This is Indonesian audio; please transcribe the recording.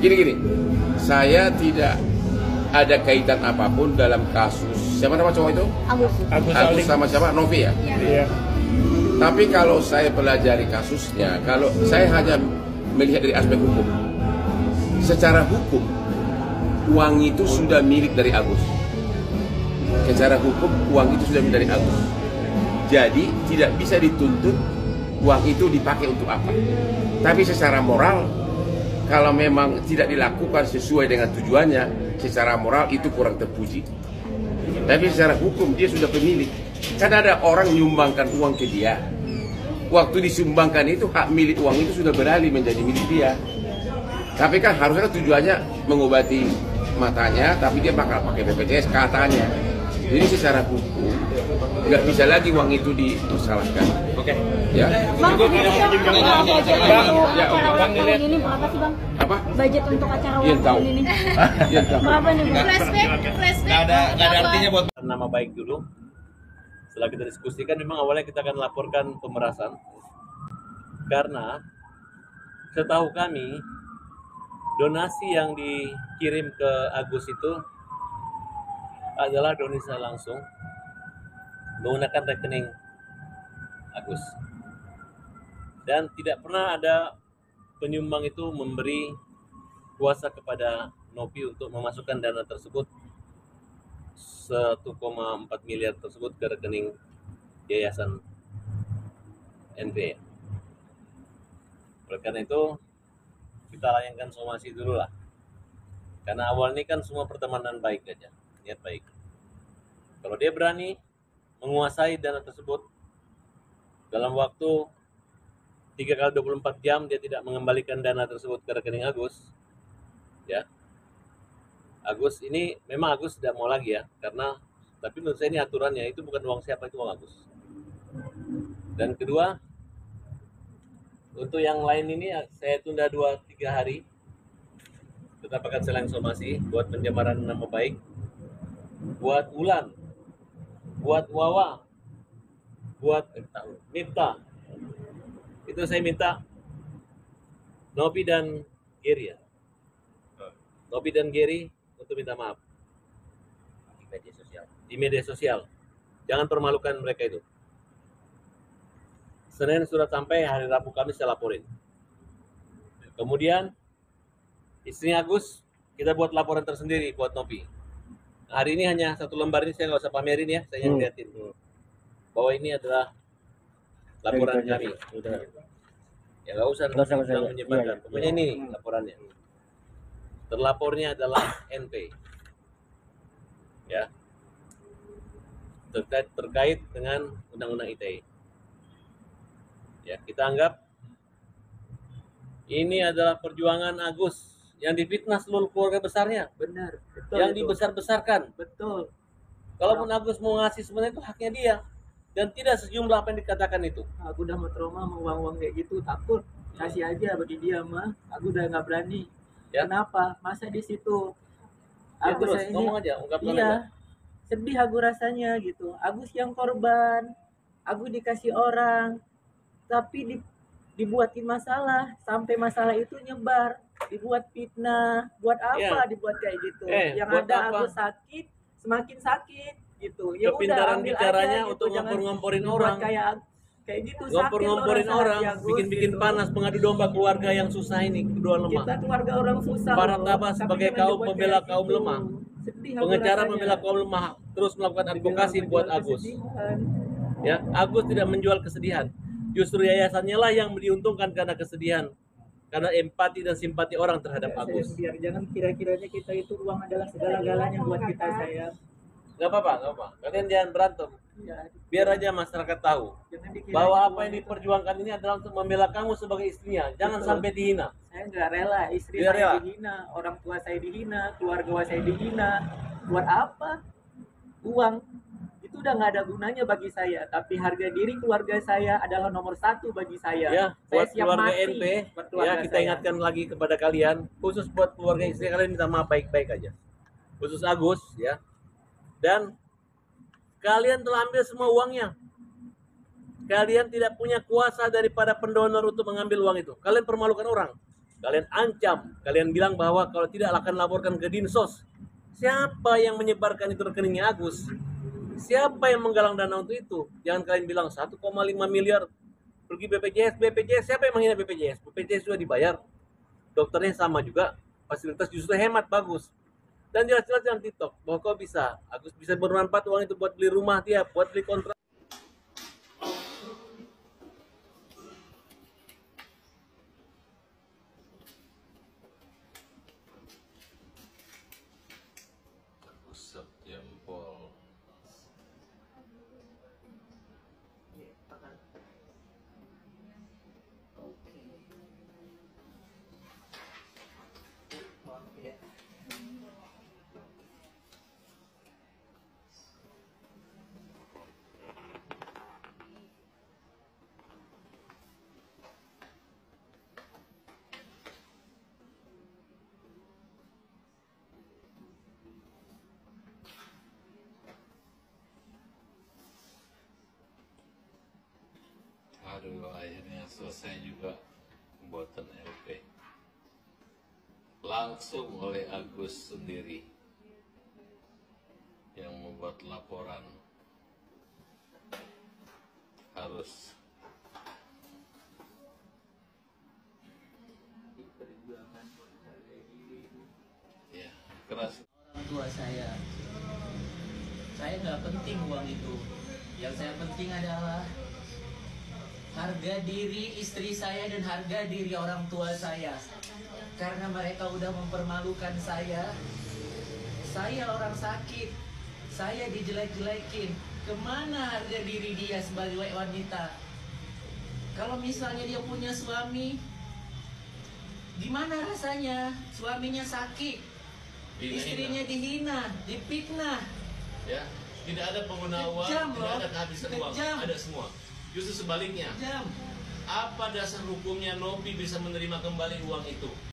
Gini, saya tidak ada kaitan apapun dalam kasus siapa nama cowok itu? Agus sama siapa? Novi ya? Iya. Tapi kalau saya pelajari kasusnya, kalau saya hanya melihat dari aspek hukum, secara hukum uang itu sudah milik dari Agus. Secara hukum uang itu sudah milik dari Agus. Jadi tidak bisa dituntut uang itu dipakai untuk apa. Tapi secara moral, kalau memang tidak dilakukan sesuai dengan tujuannya, secara moral itu kurang terpuji. Tapi secara hukum dia sudah pemilik. Kan ada orang menyumbangkan uang ke dia. Waktu disumbangkan itu hak milik uang itu sudah beralih menjadi milik dia. Tapi kan harusnya tujuannya mengobati matanya, tapi dia bakal pakai BPJS katanya. Jadi secara hukum nggak bisa lagi uang itu dipersalahkan. Oke. Ya. Bang, Bang, ini berapa sih Bang? Apa? Budget untuk acara Iya, ulang tahu. tahun ini? Iya, tahu. Berapa nih Bang? Nggak ada artinya buat nama baik dulu. Setelah kita diskusikan, memang awalnya kita akan laporkan pemerasan karena setahu kami donasi yang dikirim ke Agus itu adalah donasi langsung menggunakan rekening Agus, dan tidak pernah ada penyumbang itu memberi kuasa kepada Novi untuk memasukkan dana tersebut 1,4 miliar tersebut ke rekening Yayasan NP. Oleh karena itu kita layangkan somasi dulu lah, karena awal ini kan semua pertemanan baik aja, niat baik. Kalau dia berani menguasai dana tersebut dalam waktu 3 kali 24 jam dia tidak mengembalikan dana tersebut ke rekening Agus, ya. Agus ini memang Agus tidak mau lagi ya, karena tapi menurut saya ini aturannya, itu bukan uang siapa, itu uang Agus. Dan kedua, untuk yang lain ini saya tunda 2-3 hari. Tetap akan saya somasi buat pencemaran nama baik, buat Ulan, buat Wawa, buat Mifta. Itu saya minta Novi dan Gary ya. Novi dan Gary untuk minta maaf di media sosial. Jangan permalukan mereka itu. Senin sudah sampai, hari Rabu kami saya laporin. Kemudian istrinya Agus kita buat laporan tersendiri buat Novi. Hari ini hanya 1 lembar, ini saya nggak usah pamerin ya, saya yang liatin bahwa ini adalah laporan kami. Ya nggak usah menyebarkan. Pokoknya ini laporannya. Terlapornya adalah NP. Ya. Terkait dengan Undang-Undang ITE. Ya, kita anggap ini adalah perjuangan Agus yang difitnah seluruh keluarga besarnya. Benar, betul. Yang dibesar-besarkan. Betul. Kalaupun Agus mau ngasih sebenarnya itu haknya dia. Dan tidak sejumlah apa yang dikatakan itu. Aku udah mau trauma, mau uang-uang kayak gitu, takut. Kasih aja bagi dia mah. Aku udah nggak berani. Ya. Kenapa? Masa di situ? Ya, Agus terus ini, ngomong aja, ungkapkan iya, aja. sedih aku rasanya gitu. Agus yang korban, Agus dikasih orang, tapi dibuatin masalah, sampai masalah itu nyebar, dibuat fitnah. Buat apa dibuat kayak gitu? Yang ada apa? Agus sakit, semakin sakit gitu. Ya Kepintaran udah, ambil bicaranya aja, untuk gitu. Jangan ngompor-ngomporin dibuat orang. Kayak gitu, Ngompor-ngomporin sakit orang, saat Agus, bikin-bikin gitu. panas, mengadu domba keluarga yang susah ini, kedua lemah. Kita keluarga orang susah. Para loh. tabah Tapi sebagai jangan kaum dibuat pembela kayak kaum gitu. lemah. Sedih aku Pengecara rasanya. pembela kaum lemah terus melakukan advokasi Dibilang buat menjual Agus. kesedihan. Ya, Agus tidak menjual kesedihan. Justru yayasannya lah yang diuntungkan karena kesedihan. Karena empati dan simpati orang terhadap Ya, Agus. biar jangan kira-kiranya kita itu uang adalah segala-galanya buat kita, sayang. Gak apa-apa. Kalian jangan berantem. Ya, Biar aja masyarakat tahu jangan dikira bahwa itu apa uang yang itu. diperjuangkan ini adalah untuk membela kamu sebagai istrinya. Jangan Betul. sampai dihina. Saya nggak rela istri Nggak saya rela. dihina, orang tua saya dihina, keluarga saya dihina. Buat apa? Uang itu udah nggak ada gunanya bagi saya. Tapi harga diri keluarga saya adalah nomor 1 bagi saya. Ya, Saya buat siap keluarga mati NP, buat keluarga ya kita saya. ingatkan lagi kepada kalian, khusus buat keluarga istri kalian minta maaf baik-baik aja. Khusus Agus, ya. Dan kalian telah ambil semua uangnya. Kalian tidak punya kuasa daripada pendonor untuk mengambil uang itu. Kalian permalukan orang. Kalian ancam, kalian bilang bahwa kalau tidak akan laporkan ke Dinsos. Siapa yang menyebarkan itu rekeningnya Agus? Siapa yang menggalang dana untuk itu? Jangan kalian bilang 1,5 miliar pergi BPJS. BPJS siapa yang menghina BPJS? BPJS sudah dibayar. Dokternya sama juga, fasilitas justru hemat, bagus. Dan jelas-jelas dalam TikTok bahwa kau bisa, Agus bisa bermanfaat uang itu buat beli rumah dia, buat beli kontrak. Usap jempol. Aduh, akhirnya selesai juga pembuatan LP. Langsung oleh Agus sendiri yang membuat laporan. Harus ya keras. Orang tua saya nggak penting uang itu. Yang saya penting adalah harga diri istri saya dan harga diri orang tua saya. Karena mereka udah mempermalukan saya. Saya orang sakit. Saya dijelek-jelekin. Kemana harga diri dia sebagai wanita? Kalau misalnya dia punya suami, gimana rasanya? Suaminya sakit, istrinya dihina, difitnah. Ya, tidak ada pengguna uang, Kejam, tidak loh. ada kehabisan uang, Kejam. ada semua. Justru sebaliknya, Jam. apa dasar hukumnya Nopi bisa menerima kembali uang itu?